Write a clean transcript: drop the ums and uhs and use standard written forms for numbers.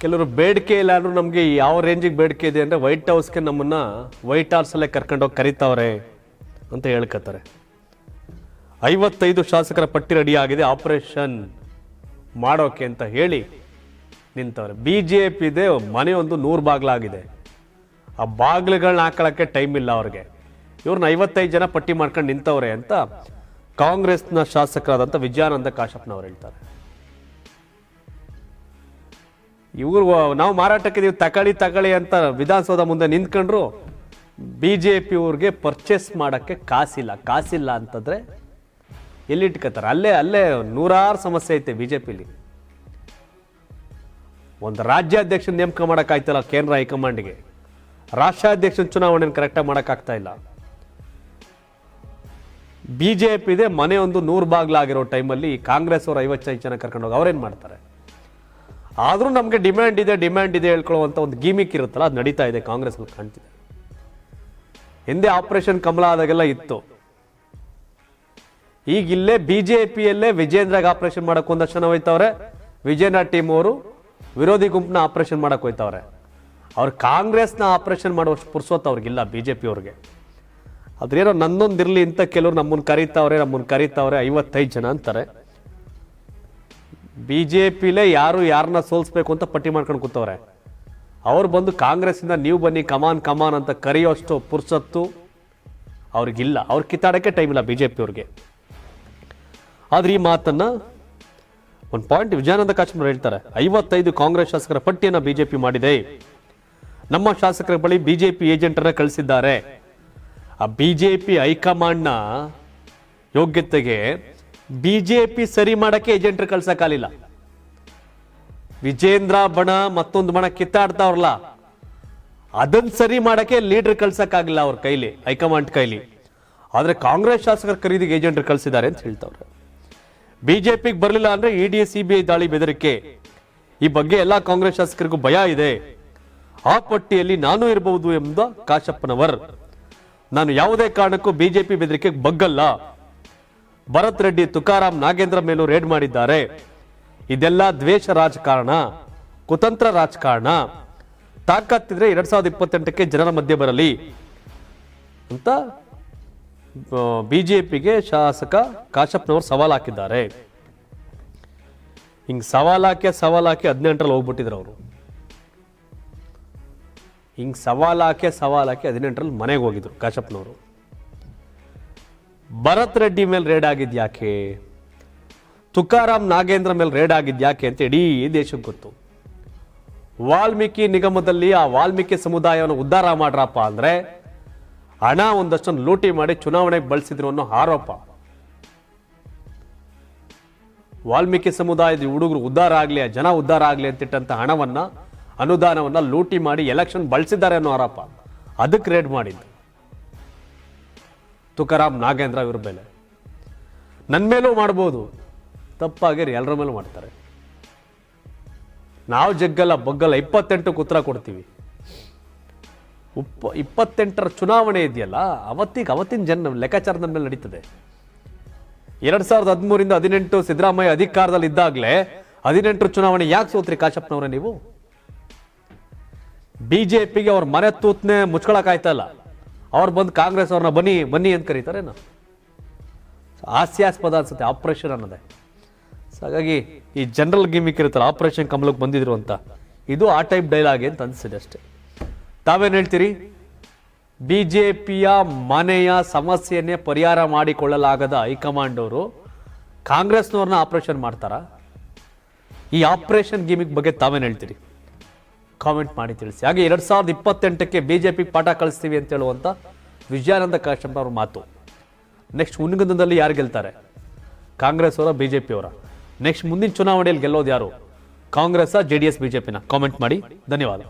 ಕೆಲವರು ಬೇಡಿಕೆ ಇಲ್ಲ ಅಂದ್ರೂ ನಮಗೆ ಯಾವ ರೇಂಜಿಗೆ ಬೇಡಿಕೆ ಇದೆ ಅಂದರೆ ವೈಟ್ ಹೌಸ್ಗೆ ನಮ್ಮನ್ನು ವೈಟ್ ಹೌಸಲ್ಲೇ ಕರ್ಕೊಂಡೋಗಿ ಕರೀತಾವ್ರೆ ಅಂತ ಹೇಳ್ಕೊತಾರೆ. 55 ಶಾಸಕರ ಪಟ್ಟಿ ರೆಡಿ ಆಗಿದೆ ಆಪರೇಷನ್ ಮಾಡೋಕೆ ಅಂತ ಹೇಳಿ ನಿಂತವ್ರೆ. BJP ಮನೆ ಒಂದು 100 ಬಾಗ್ಲಾಗಿದೆ. ಆ ಬಾಗ್ಲುಗಳನ್ನ ಹಾಕೊಳ್ಳೋಕ್ಕೆ ಟೈಮ್ ಇಲ್ಲ ಅವ್ರಿಗೆ. ಇವ್ರನ್ನ 55 ಜನ ಪಟ್ಟಿ ಮಾಡ್ಕೊಂಡು ನಿಂತವ್ರೆ ಅಂತ ಕಾಂಗ್ರೆಸ್ನ ಶಾಸಕರಾದಂಥ ವಿಜಯಾನಂದ ಕಾಶಪ್ಪನವ್ರು ಹೇಳ್ತಾರೆ. ಇವರು ನಾವು ಮಾರಾಟಕ್ಕೆ ನೀವು ತಗೊಳ್ಳಿ ಅಂತ ವಿಧಾನಸೌಧ ಮುಂದೆ ನಿಂತ್ಕೊಂಡ್ರು BJP ಅವ್ರಿಗೆ ಪರ್ಚೇಸ್ ಮಾಡೋಕ್ಕೆ ಕಾಸಿಲ್ಲ ಅಂತಂದ್ರೆ ಎಲ್ಲಿಟ್ಕೋತಾರೆ? ಅಲ್ಲೇ ನೂರಾರು ಸಮಸ್ಯೆ ಐತೆ BJPಲಿ. ಒಂದು ರಾಜ್ಯಾಧ್ಯಕ್ಷನ ನೇಮಕ ಮಾಡೋಕ್ಕಾಯ್ತಲ್ಲ ಕೇಂದ್ರ ಹೈಕಮಾಂಡ್ಗೆ, ರಾಷ್ಟ್ರಾಧ್ಯಕ್ಷನ ಚುನಾವಣೆಯನ್ನು ಕರೆಕ್ಟಾಗಿ ಮಾಡೋಕ್ಕಾಗ್ತಾ ಇಲ್ಲ. BJP ಮನೆ ಒಂದು 100 ಬಾಗ್ಲಾಗಿರೋ ಟೈಮಲ್ಲಿ ಕಾಂಗ್ರೆಸ್ ಅವರು 55 ಜನ ಕರ್ಕೊಂಡೋಗಿ ಅವ್ರೇನು ಮಾಡ್ತಾರೆ? ಆದರೂ ನಮಗೆ ಡಿಮ್ಯಾಂಡ್ ಇದೆ ಹೇಳ್ಕೊಳ್ಳುವಂಥ ಒಂದು ಗೀಮಿಕ್ ಇರುತ್ತಲ್ಲ, ಅದು ನಡೀತಾ ಇದೆ ಕಾಂಗ್ರೆಸ್ನಲ್ಲಿ ಕಾಣ್ತಿದೆ. ಹಿಂದೆ ಆಪರೇಷನ್ ಕಮಲ ಆದಾಗೆಲ್ಲ ಇತ್ತು. ಈಗ ಇಲ್ಲೇ BJPಯಲ್ಲೇ ವಿಜೇಂದ್ರಗೆ ಆಪರೇಷನ್ ಮಾಡಕ್ಕೆ ಒಂದಷ್ಟು ಜನ ಹೋಯ್ತವ್ರೆ. ವಿಜೇಂದ್ರ ಟೀಮ್ ಅವರು ವಿರೋಧಿ ಗುಂಪನ್ನ ಆಪರೇಷನ್ ಮಾಡಕ್ಕೆ ಹೋಯ್ತವ್ರೆ. ಅವ್ರು ಕಾಂಗ್ರೆಸ್ನ ಆಪರೇಷನ್ ಮಾಡುವಷ್ಟು ಪುರ್ಸೋತ್ ಅವ್ರಿಗಿಲ್ಲ BJP ಅವ್ರಿಗೆ. ಅದ್ರೇನೋ ನನ್ನೊಂದಿರಲಿ ಅಂತ ಕೆಲವರು ನಮ್ಮನ್ನು ಕರೀತಾವ್ರೆ 55 ಜನ ಅಂತಾರೆ. BJPಲೇ ಯಾರನ್ನ ಸೋಲ್ಸ್ಬೇಕು ಅಂತ ಪಟ್ಟಿ ಮಾಡ್ಕೊಂಡು ಕೂತವ್ರೆ. ಅವ್ರು ಬಂದು ಕಾಂಗ್ರೆಸ್ಸಿಂದ ನೀವು ಬನ್ನಿ ಕಮಾನ್ ಅಂತ ಕರೆಯೋಷ್ಟು ಪುರ್ಸತ್ತು ಅವ್ರಿಗಿಲ್ಲ. ಅವ್ರು ಕಿತ್ತಾಡೋಕ್ಕೆ ಟೈಮ್ ಇಲ್ಲ BJP ಅವ್ರಿಗೆ. ಆದ್ರೆ ಈ ಮಾತನ್ನ ಒಂದು ಪಾಯಿಂಟ್ ವಿಜಯಾನಂದ ಕಾಶಪ್ಪನವ್ರು ಹೇಳ್ತಾರೆ. 55 ಕಾಂಗ್ರೆಸ್ ಶಾಸಕರ ಪಟ್ಟಿಯನ್ನು BJP ಮಾಡಿದೆ. ನಮ್ಮ ಶಾಸಕರ ಬಳಿ BJP ಏಜೆಂಟರನ್ನ ಕಳಿಸಿದ್ದಾರೆ. ಆ BJP ಹೈಕಮಾಂಡ್ನ ಯೋಗ್ಯತೆಗೆ BJP ಸರಿ ಮಾಡಕ್ಕೆ ಏಜೆಂಟರ್ ಕಳ್ಸಕ್ಕಾಗಲಿಲ್ಲ. ವಿಜೇಂದ್ರ ಬಣ ಮತ್ತೊಂದು ಬಣ ಕಿತ್ತಾಡ್ತಾವ್ರಲ್ಲ, ಅದನ್ನ ಸರಿ ಮಾಡಕ್ಕೆ ಲೀಡರ್ ಕಳ್ಸಕ್ಕಾಗಿಲ್ಲ ಅವ್ರ ಕೈಲಿ, ಹೈಕಮಾಂಡ್ ಕೈಲಿ. ಆದ್ರೆ ಕಾಂಗ್ರೆಸ್ ಶಾಸಕರ ಖರೀದಿಗೆ ಏಜೆಂಟರ್ ಕಳಿಸಿದ್ದಾರೆ ಅಂತ ಹೇಳ್ತಾವ್ರೆ. BJPಗೆ ಬರಲಿಲ್ಲ ಅಂದ್ರೆ ED CBI ದಾಳಿ ಬೆದರಿಕೆ. ಈ ಬಗ್ಗೆ ಎಲ್ಲಾ ಕಾಂಗ್ರೆಸ್ ಶಾಸಕರಿಗೂ ಭಯ ಇದೆ. ಆ ಪಟ್ಟಿಯಲ್ಲಿ ನಾನು ಇರಬಹುದು ಎಂಬ ಕಾಶಪ್ಪನವರ್. ನಾನು ಯಾವುದೇ ಕಾರಣಕ್ಕೂ BJP ಬೆದರಿಕೆಗೆ ಬಗ್ಗಲ್ಲ. ಭರತ್ ರೆಡ್ಡಿ, ತುಕಾರಾಂ, ನಾಗೇಂದ್ರ ಮೇಲೂ ರೇಡ್ ಮಾಡಿದ್ದಾರೆ. ಇದೆಲ್ಲ ದ್ವೇಷ ರಾಜಕಾರಣ, ಕುತಂತ್ರ ರಾಜಕಾರಣ. ತಾಕತ್ತಿದ್ರೆ 2028ಕ್ಕೆ ಜನರ ಮಧ್ಯೆ ಬರಲಿ ಅಂತ BJPಗೆ ಶಾಸಕ ಕಾಶಪ್ಪನವರು ಸವಾಲ್ ಹಾಕಿದ್ದಾರೆ. ಹಿಂಗ್ ಸವಾಲ್ ಹಾಕಿ 18ರಲ್ಲಿ ಹೋಗ್ಬಿಟ್ಟಿದ್ರು ಅವರು. ಹಿಂಗ್ ಸವಾಲ್ ಹಾಕಿ 18ರಲ್ಲಿ ಮನೆಗೆ ಹೋಗಿದ್ರು ಕಾಶಪ್ಪನವರು. ಭರತ್ ರೆಡ್ಡಿ ಮೇಲೆ ರೇಡ್ ಆಗಿದ್ಯಾಕೆ, ತುಕಾರಾಂ ನಾಗೇಂದ್ರ ಮೇಲೆ ರೇಡ್ ಆಗಿದ್ಯಾಕೆ ಅಂತ ಇಡೀ ದೇಶಕ್ಕೆ ಗೊತ್ತು. ವಾಲ್ಮೀಕಿ ನಿಗಮದಲ್ಲಿ ಆ ವಾಲ್ಮೀಕಿ ಸಮುದಾಯವನ್ನು ಉದ್ಧಾರ ಮಾಡ್ರಪ್ಪ ಅಂದ್ರೆ ಹಣ ಒಂದಷ್ಟನ್ನು ಲೂಟಿ ಮಾಡಿ ಚುನಾವಣೆಗೆ ಬಳಸಿದ್ರು ಅನ್ನೋ ಆರೋಪ. ವಾಲ್ಮೀಕಿ ಸಮುದಾಯದ ಹುಡುಗರು ಉದ್ಧಾರ ಆಗ್ಲಿ, ಜನ ಉದ್ಧಾರ ಆಗ್ಲಿ ಅಂತಿಟ್ಟಂತ ಹಣವನ್ನ, ಅನುದಾನವನ್ನ ಲೂಟಿ ಮಾಡಿ ಎಲೆಕ್ಷನ್ ಬಳಸಿದ್ದಾರೆ ಅನ್ನೋ ಆರೋಪ. ಅದಕ್ಕೆ ರೇಡ್ ಮಾಡಿದ್ದು ತುಕಾರಾಂ ನಾಗೇಂದ್ರ ಇವ್ರ ಮೇಲೆ. ನನ್ನ ಮೇಲೂ ಮಾಡ್ಬೋದು, ತಪ್ಪಾಗಿರಿ ಎಲ್ಲರ ಮೇಲೂ ಮಾಡ್ತಾರೆ. ನಾವು ಜಗ್ಗಲ್ಲ ಬಗ್ಗಲ್ಲ, 28ಕ್ಕೆ ಉತ್ತರ ಕೊಡ್ತೀವಿ. 28ರ ಚುನಾವಣೆ ಇದೆಯಲ್ಲ, ಅವತ್ತಿನ ಜನ ಲೆಕ್ಕಾಚಾರದ ಮೇಲೆ ನಡೀತದೆ. 2013ರಿಂದ 18 ಸಿದ್ದರಾಮಯ್ಯ ಅಧಿಕಾರದಲ್ಲಿ ಇದ್ದಾಗಲೇ 18 ಚುನಾವಣೆ ಯಾಕೆ ಸೋತ್ರಿ ಕಾಶಪ್ಪನವ್ರೆ ನೀವು? BJPಗೆ ಅವ್ರ ಮನೆ ತೂತ್ನೆ ಮುಚ್ಕೊಳಕಾಯ್ತಲ್ಲ, ಅವ್ರು ಬಂದು ಕಾಂಗ್ರೆಸ್ ಅವ್ರನ್ನ ಬನ್ನಿ ಅಂತ ಕರೀತಾರೇನ? ಹಾಸ್ಯಾಸ್ಪದ ಅನ್ಸುತ್ತೆ ಆಪರೇಷನ್ ಅನ್ನೋದೇ. ಹಾಗಾಗಿ ಈ ಜನರಲ್ ಗಿಮಿಕ್ ಇರುತ್ತಲ್ಲ, ಆಪರೇಷನ್ ಕಮಲಕ್ಕೆ ಬಂದಿದ್ರು ಅಂತ, ಇದು ಆ ಟೈಪ್ ಡೈಲಾಗ್ ಅಂತ ಅನ್ಸಿದೆ ಅಷ್ಟೇ. ತಾವೇನು ಹೇಳ್ತೀರಿ? BJPಯ ಮನೆಯ ಸಮಸ್ಯೆಯನ್ನೇ ಪರಿಹಾರ ಮಾಡಿಕೊಳ್ಳಲಾಗದ ಹೈಕಮಾಂಡ್ ಅವರು ಕಾಂಗ್ರೆಸ್ನವ್ರನ್ನ ಆಪರೇಷನ್ ಮಾಡ್ತಾರಾ? ಈ ಆಪರೇಷನ್ ಗಿಮಿಕ್ ಬಗ್ಗೆ ತಾವೇನು ಹೇಳ್ತೀರಿ? ಕಾಮೆಂಟ್ ಮಾಡಿ ತಿಳಿಸಿ. ಹಾಗೆ 2028ಕ್ಕೆ BJP ಪಾಠ ಕಳಿಸ್ತೀವಿ ಅಂತ ಹೇಳುವಂತ ವಿಜಯಾನಂದ ಕಾಶಪ್ಪ ಅವ್ರ ಮಾತು. ನೆಕ್ಸ್ಟ್ ಉನ್ಗದದಲ್ಲಿ ಯಾರು ಗೆಲ್ತಾರೆ? ಕಾಂಗ್ರೆಸ್ ಅವರ, BJP ಅವರ? ನೆಕ್ಸ್ಟ್ ಮುಂದಿನ ಚುನಾವಣೆಯಲ್ಲಿ ಗೆಲ್ಲೋದು ಯಾರು? ಕಾಂಗ್ರೆಸ್, JDS, BJPನ? ಕಾಮೆಂಟ್ ಮಾಡಿ. ಧನ್ಯವಾದ.